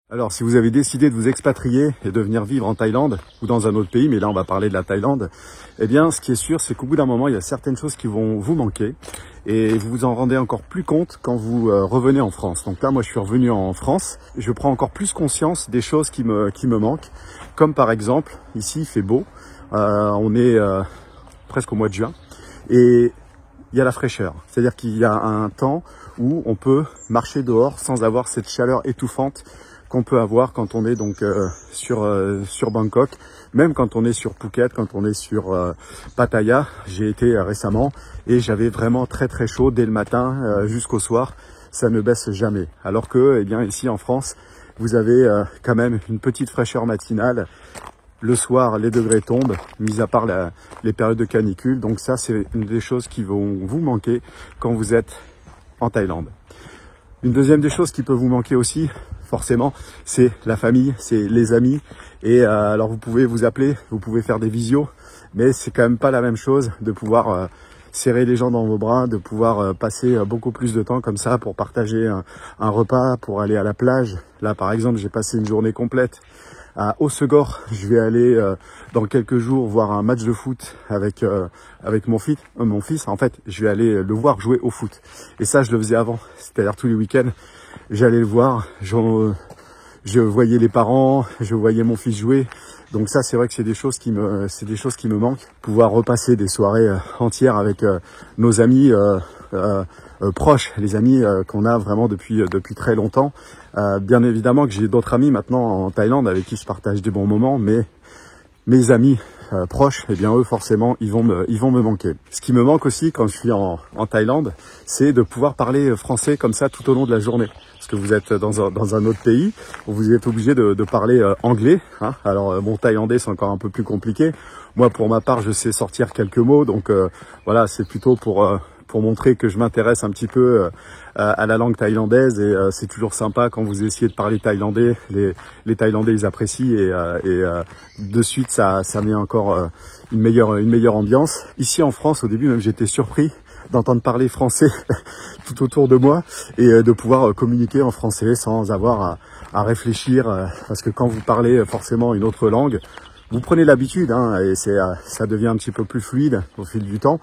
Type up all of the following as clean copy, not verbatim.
Alors, si vous avez décidé de vous expatrier et de venir vivre en Thaïlande ou dans un autre pays, mais là on va parler de la Thaïlande, eh bien ce qui est sûr, c'est qu'au bout d'un moment, il y a certaines choses qui vont vous manquer et vous vous en rendez encore plus compte quand vous revenez en France. Donc là, moi je suis revenu en France, je prends encore plus conscience des choses qui me manquent, comme par exemple, ici il fait beau, on est presque au mois de juin et il y a la fraîcheur, c'est-à-dire qu'il y a un temps où on peut marcher dehors sans avoir cette chaleur étouffante qu'on peut avoir quand on est donc sur Bangkok, même quand on est sur Phuket, quand on est sur Pattaya. J'ai été récemment et j'avais vraiment très très chaud dès le matin jusqu'au soir, ça ne baisse jamais. Alors que, eh bien, ici en France, vous avez quand même une petite fraîcheur matinale. Le soir, les degrés tombent, mis à part les périodes de canicule. Donc ça, c'est une des choses qui vont vous manquer quand vous êtes en Thaïlande. Une deuxième des choses qui peut vous manquer aussi, forcément, c'est la famille, c'est les amis. Et alors vous pouvez vous appeler, vous pouvez faire des visios, mais c'est quand même pas la même chose de pouvoir serrer les gens dans vos bras, de pouvoir passer beaucoup plus de temps comme ça pour partager un repas, pour aller à la plage. Là par exemple, j'ai passé une journée complète à Hossegor. Je vais aller dans quelques jours voir un match de foot avec mon fils. En fait, je vais aller le voir jouer au foot. Et ça, je le faisais avant. C'est-à-dire tous les week-ends, j'allais le voir. Je voyais les parents, je voyais mon fils jouer. Donc ça, c'est vrai que c'est des choses qui me manquent. Pouvoir repasser des soirées entières avec nos amis proches, les amis qu'on a vraiment depuis très longtemps. Bien évidemment que j'ai d'autres amis maintenant en Thaïlande avec qui je partage des bons moments, mais mes amis proches, eh bien eux forcément ils vont me manquer. Ce qui me manque aussi quand je suis en Thaïlande, c'est de pouvoir parler français comme ça tout au long de la journée. Parce que vous êtes dans un autre pays, vous êtes obligé de parler anglais. Hein. Alors mon thaïlandais c'est encore un peu plus compliqué. Moi pour ma part je sais sortir quelques mots, donc voilà, c'est plutôt pour montrer que je m'intéresse un petit peu à la langue thaïlandaise, et c'est toujours sympa quand vous essayez de parler thaïlandais. Les Thaïlandais ils apprécient et de suite ça met encore une meilleure ambiance. Ici en France, au début même j'étais surpris d'entendre parler français tout autour de moi et de pouvoir communiquer en français sans avoir à réfléchir, parce que quand vous parlez forcément une autre langue, vous prenez l'habitude hein, et ça devient un petit peu plus fluide au fil du temps.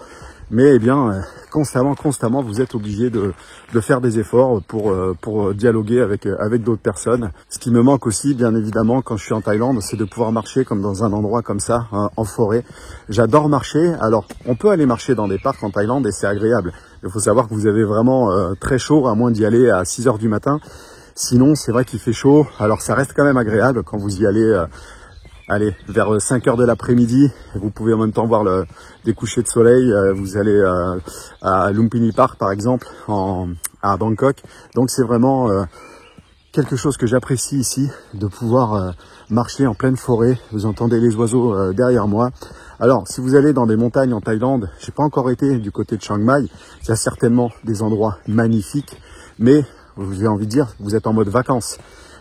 Mais eh bien, constamment, vous êtes obligé de faire des efforts pour dialoguer avec d'autres personnes. Ce qui me manque aussi, bien évidemment, quand je suis en Thaïlande, c'est de pouvoir marcher comme dans un endroit comme ça, hein, en forêt. J'adore marcher. Alors, on peut aller marcher dans des parcs en Thaïlande et c'est agréable. Il faut savoir que vous avez vraiment très chaud, à moins d'y aller à 6 heures du matin. Sinon, c'est vrai qu'il fait chaud. Alors, ça reste quand même agréable quand vous y allez... Allez, vers 5 heures de l'après-midi, vous pouvez en même temps voir des couchers de soleil. Vous allez à Lumpini Park, par exemple, à Bangkok. Donc c'est vraiment quelque chose que j'apprécie ici, de pouvoir marcher en pleine forêt. Vous entendez les oiseaux derrière moi. Alors, si vous allez dans des montagnes en Thaïlande, j'ai pas encore été du côté de Chiang Mai. Il y a certainement des endroits magnifiques, mais j'ai envie de dire, vous êtes en mode vacances.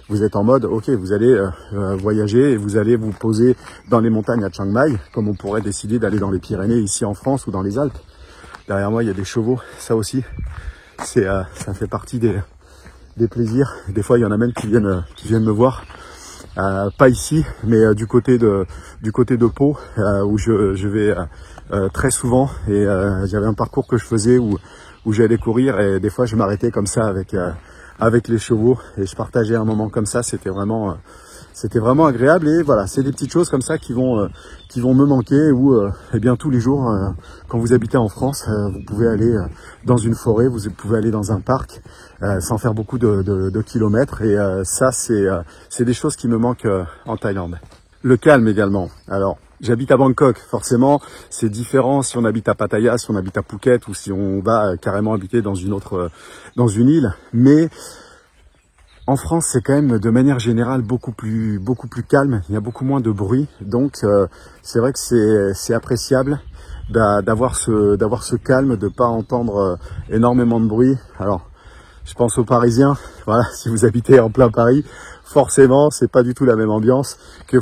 Vous êtes en mode, ok, vous allez voyager et vous allez vous poser dans les montagnes à Chiang Mai, comme on pourrait décider d'aller dans les Pyrénées ici en France ou dans les Alpes. Derrière moi, il y a des chevaux, ça aussi, ça fait partie des plaisirs. Des fois, il y en a même qui viennent me voir, pas ici, mais du côté de Pau, où je vais très souvent. Et j'avais un parcours que je faisais où j'allais courir et des fois, je m'arrêtais comme ça avec les chevaux et je partageais un moment comme ça. C'était vraiment agréable. Et voilà, c'est des petites choses comme ça qui vont me manquer, où eh bien tous les jours, quand vous habitez en France, vous pouvez aller dans une forêt, vous pouvez aller dans un parc sans faire beaucoup de kilomètres, et ça c'est des choses qui me manquent en Thaïlande. Le calme également. Alors, j'habite à Bangkok, forcément, c'est différent si on habite à Pattaya, si on habite à Phuket, ou si on va carrément habiter dans une île. Mais en France, c'est quand même de manière générale beaucoup plus calme. Il y a beaucoup moins de bruit, donc c'est vrai que c'est appréciable d'avoir ce calme, de pas entendre énormément de bruit. Alors, je pense aux Parisiens. Voilà, si vous habitez en plein Paris, forcément, c'est pas du tout la même ambiance que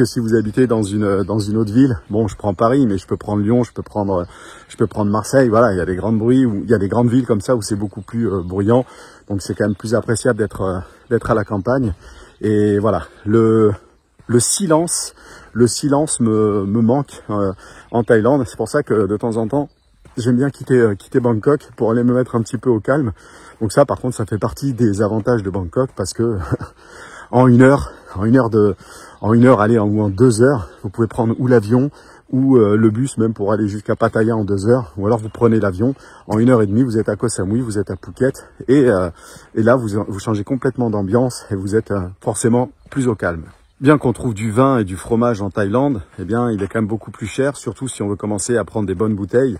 si vous habitez dans une autre ville. Bon, je prends Paris, mais je peux prendre Lyon, je peux prendre Marseille. Voilà, il y a des grandes villes comme ça où c'est beaucoup plus bruyant. Donc c'est quand même plus appréciable d'être à la campagne. Et voilà, le silence me manque en Thaïlande. C'est pour ça que de temps en temps, j'aime bien quitter Bangkok pour aller me mettre un petit peu au calme. Donc ça, par contre, ça fait partie des avantages de Bangkok parce que en une heure, allez, ou en 2 heures, vous pouvez prendre ou l'avion ou le bus même pour aller jusqu'à Pattaya en 2 heures, ou alors vous prenez l'avion, en 1h30 vous êtes à Koh Samui, vous êtes à Phuket, et là vous changez complètement d'ambiance et vous êtes forcément plus au calme. Bien qu'on trouve du vin et du fromage en Thaïlande, eh bien il est quand même beaucoup plus cher, surtout si on veut commencer à prendre des bonnes bouteilles.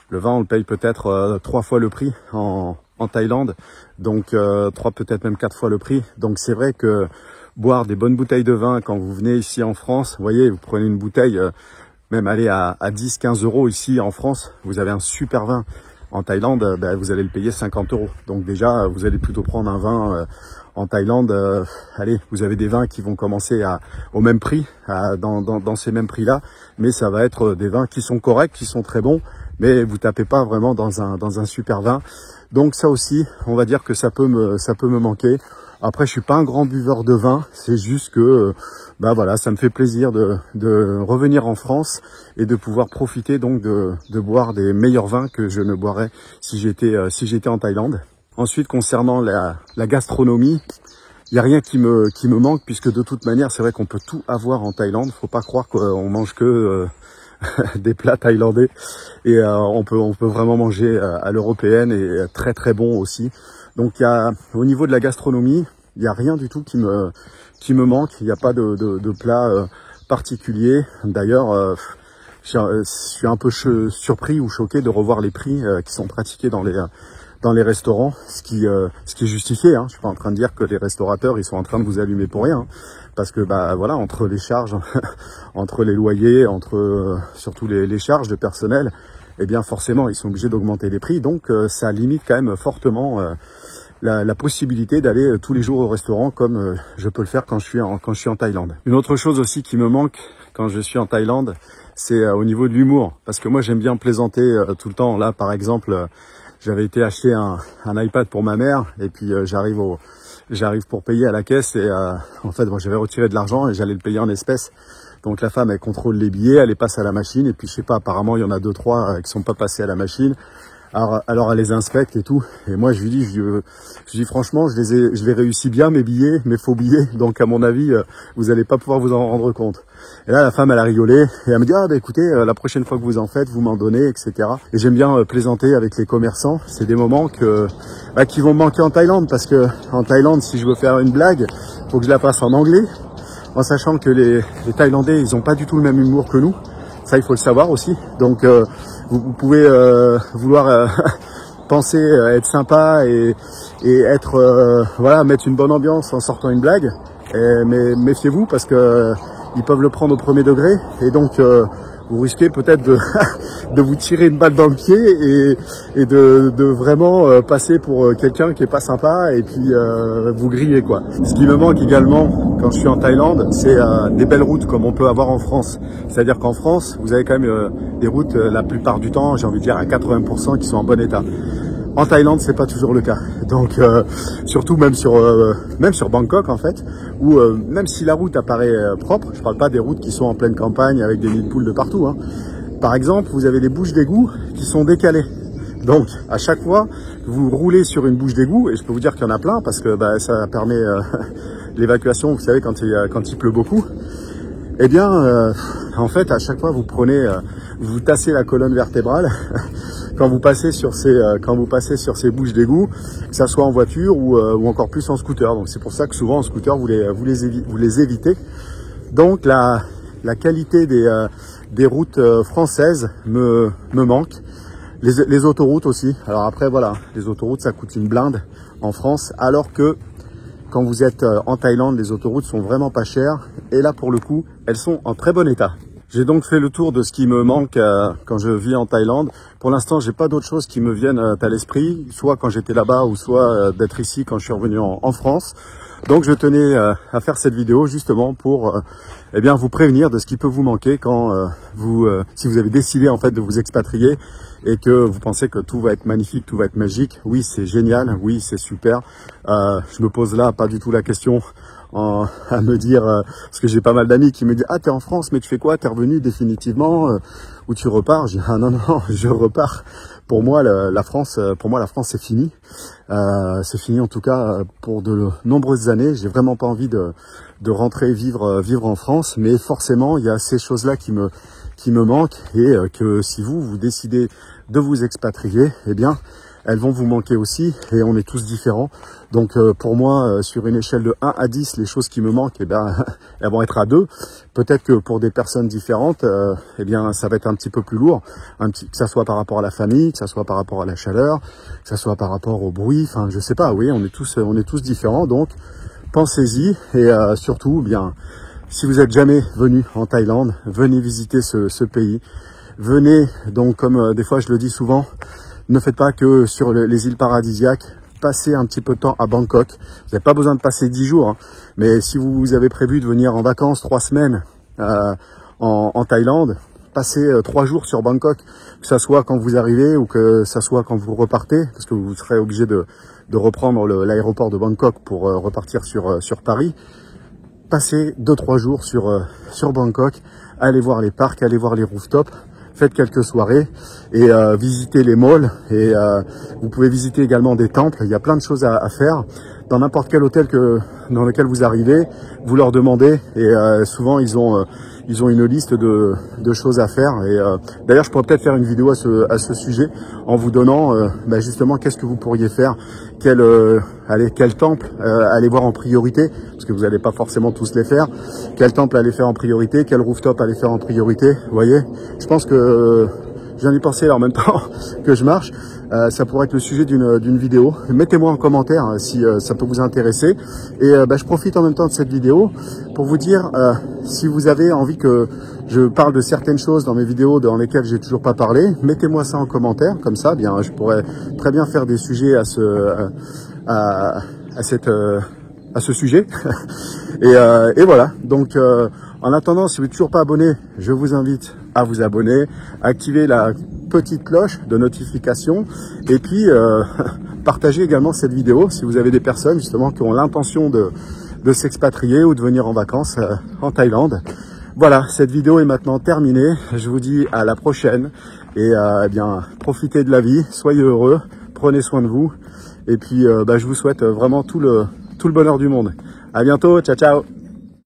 Le vin on le paye peut-être 3 fois le prix en Thaïlande, donc 3 peut-être même 4 fois le prix, donc c'est vrai que boire des bonnes bouteilles de vin quand vous venez ici en France, vous voyez, vous prenez une bouteille même aller à 10-15 euros ici en France, vous avez un super vin. En Thaïlande, vous allez le payer 50 euros. Donc déjà, vous allez plutôt prendre un vin en Thaïlande. Allez, vous avez des vins qui vont commencer au même prix, dans ces mêmes prix-là. Mais ça va être des vins qui sont corrects, qui sont très bons. Mais vous tapez pas vraiment dans un super vin. Donc ça aussi, on va dire que ça peut me manquer. Après, je suis pas un grand buveur de vin, c'est juste que voilà, ça me fait plaisir de revenir en France et de pouvoir profiter donc de boire des meilleurs vins que je ne boirais si j'étais en Thaïlande. Ensuite, concernant la gastronomie, il n'y a rien qui me manque puisque de toute manière, c'est vrai qu'on peut tout avoir en Thaïlande. Faut pas croire qu'on mange que des plats thaïlandais et on peut vraiment manger à l'européenne et très très bon aussi. Donc au niveau de la gastronomie, il n'y a rien du tout qui me manque. Il n'y a pas de plat particulier. D'ailleurs, je suis un peu surpris ou choqué de revoir les prix qui sont pratiqués dans les restaurants, ce qui est justifié. Je suis pas en train de dire que les restaurateurs ils sont en train de vous allumer pour rien, parce que voilà, entre les charges, entre les loyers, entre surtout les charges de personnel, eh bien forcément ils sont obligés d'augmenter les prix. Donc ça limite quand même fortement la possibilité d'aller tous les jours au restaurant comme je peux le faire quand je suis en Thaïlande. Une autre chose aussi qui me manque quand je suis en Thaïlande, c'est au niveau de l'humour, parce que moi j'aime bien plaisanter tout le temps. Là par exemple, j'avais été acheter un iPad pour ma mère et puis j'arrive pour payer à la caisse et en fait moi j'avais retiré de l'argent et j'allais le payer en espèces. Donc la femme elle contrôle les billets, elle les passe à la machine et puis je sais pas, apparemment il y en a 2-3 qui sont pas passés à la machine. Alors elle les inspecte et tout. Et moi je lui dis franchement je les réussis bien mes billets, mes faux billets. Donc à mon avis vous allez pas pouvoir vous en rendre compte. Et là la femme elle a rigolé et elle me dit écoutez la prochaine fois que vous en faites vous m'en donnez, etc. Et j'aime bien plaisanter avec les commerçants. C'est des moments qui vont me manquer en Thaïlande, parce que en Thaïlande si je veux faire une blague faut que je la fasse en anglais, en sachant que les Thaïlandais ils ont pas du tout le même humour que nous. Ça il faut le savoir aussi. Donc vous pouvez vouloir penser être sympa et être voilà, mettre une bonne ambiance en sortant une blague, mais méfiez-vous parce que ils peuvent le prendre au premier degré et donc vous risquez peut-être de vous tirer une balle dans le pied et de vraiment passer pour quelqu'un qui est pas sympa et puis vous griller quoi. Ce qui me manque également quand je suis en Thaïlande, c'est des belles routes comme on peut avoir en France. C'est-à-dire qu'en France, vous avez quand même des routes la plupart du temps, j'ai envie de dire à 80% qui sont en bon état. En Thaïlande, c'est pas toujours le cas. Donc, surtout même sur Bangkok en fait, où même si la route apparaît propre, je parle pas des routes qui sont en pleine campagne avec des nids de poules de partout. Par exemple, vous avez des bouches d'égout qui sont décalées. Donc, à chaque fois que vous roulez sur une bouche d'égout, et je peux vous dire qu'il y en a plein parce que ça permet l'évacuation. Vous savez quand il pleut beaucoup. Eh bien, en fait, à chaque fois vous tassez la colonne vertébrale. Quand vous passez sur ces bouches d'égout, que ça soit en voiture ou encore plus en scooter. Donc c'est pour ça que souvent en scooter vous les évitez. Donc la qualité des routes françaises me manque. Les autoroutes aussi. Alors après voilà, les autoroutes ça coûte une blinde en France, alors que quand vous êtes en Thaïlande, les autoroutes sont vraiment pas chères et là pour le coup, elles sont en très bon état. J'ai donc fait le tour de ce qui me manque quand je vis en Thaïlande. Pour l'instant, j'ai pas d'autres choses qui me viennent à l'esprit, soit quand j'étais là-bas ou soit d'être ici quand je suis revenu en France. Donc je tenais à faire cette vidéo justement pour eh bien vous prévenir de ce qui peut vous manquer quand si vous avez décidé en fait de vous expatrier et que vous pensez que tout va être magnifique, tout va être magique. Oui, c'est génial, oui, c'est super. Je me pose là pas du tout la question à me dire, parce que j'ai pas mal d'amis qui me disent, ah t'es en France, mais tu fais quoi? T'es revenu définitivement ou tu repars? Je dis, ah non, non, je repars. Pour moi, la France, c'est fini. C'est fini en tout cas pour de nombreuses années. J'ai vraiment pas envie de rentrer vivre en France, mais forcément, il y a ces choses-là qui me manquent et que si vous décidez de vous expatrier, eh bien, elles vont vous manquer aussi et on est tous différents. Donc pour moi, sur une échelle de 1 à 10, les choses qui me manquent, eh bien, elles vont être à 2. Peut-être que pour des personnes différentes, eh bien, ça va être un petit peu plus lourd, que ça soit par rapport à la famille, que ça soit par rapport à la chaleur, que ça soit par rapport au bruit, enfin je sais pas, oui, on est tous différents, donc pensez-y et surtout, eh bien, si vous n'êtes jamais venu en Thaïlande, venez visiter ce pays. Venez donc, comme des fois je le dis souvent, ne faites pas que sur les îles paradisiaques, passez un petit peu de temps à Bangkok. Vous n'avez pas besoin de passer 10 jours, hein. Mais si vous avez prévu de venir en vacances 3 semaines en Thaïlande, passez 3 jours sur Bangkok, que ça soit quand vous arrivez ou que ça soit quand vous repartez, parce que vous serez obligé de reprendre l'aéroport de Bangkok pour repartir sur Paris. Passez 2-3 jours sur Bangkok, allez voir les parcs, allez voir les rooftops, faites quelques soirées et visitez les malls et vous pouvez visiter également des temples. Il y a plein de choses à faire. Dans n'importe quel hôtel dans lequel vous arrivez, vous leur demandez et souvent ils ont une liste de choses à faire. Et d'ailleurs, je pourrais peut-être faire une vidéo à ce sujet en vous donnant justement qu'est-ce que vous pourriez faire, quel temple aller voir en priorité, parce que vous n'allez pas forcément tous les faire. Quel temple aller faire en priorité, quel rooftop aller faire en priorité. Vous voyez, je pense que je viens d'y penser là en même temps que je marche. Ça pourrait être le sujet d'une vidéo. Mettez-moi en commentaire si ça peut vous intéresser. Et je profite en même temps de cette vidéo pour vous dire si vous avez envie que je parle de certaines choses dans mes vidéos dans lesquelles j'ai toujours pas parlé, mettez-moi ça en commentaire. Comme ça, bien, je pourrais très bien faire des sujets à ce sujet. Et voilà. Donc, en attendant, si vous n'êtes toujours pas abonné, je vous invite à vous abonner, activer la petite cloche de notification et puis partagez également cette vidéo si vous avez des personnes justement qui ont l'intention de s'expatrier ou de venir en vacances en Thaïlande. Voilà, cette vidéo est maintenant terminée. Je vous dis à la prochaine et eh bien profitez de la vie, soyez heureux, prenez soin de vous et puis je vous souhaite vraiment tout le bonheur du monde. À bientôt, ciao ciao.